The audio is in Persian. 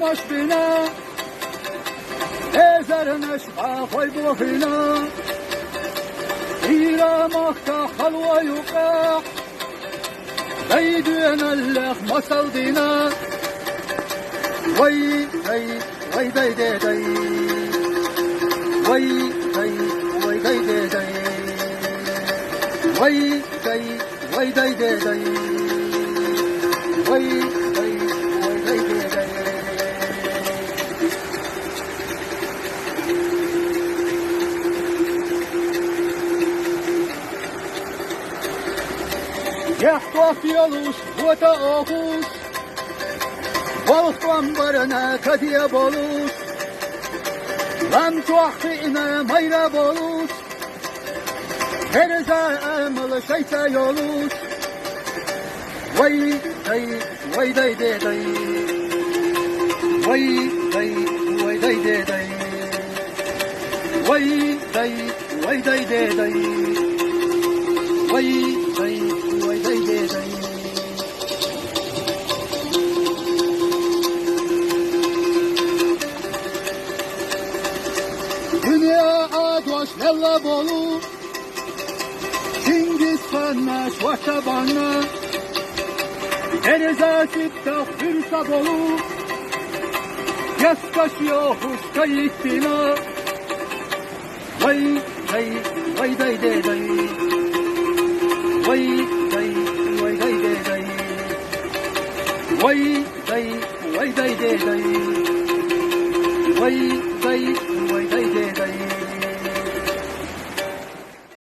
مش بنا ازرنش باخوی بوخینا ایرا مختا خلوه یوقع دیدون اللخ مسل دینا وی دی وی دی دی دی وی دی وی دی دی دی وی دی وی دی دی دی وی دی وی دی دی دی يحطى في يلوس وتأخوس والخوان برنا كدي بولوس لم توحفئنا ميرا بولوس هرزا أمل شيطا يولوس وي دي وي دي دي دي وي دي وي دي دي دي وي دي وي دي دي دي وي دي Dünya adoş yalla bolu Çingiz Han'na şvaşa bana Denize çıkta fırsa bolu Yaskaş yokuş kayıttina Vay vay vay day day day Vay day vay day day day Vay day vay day day day Vay day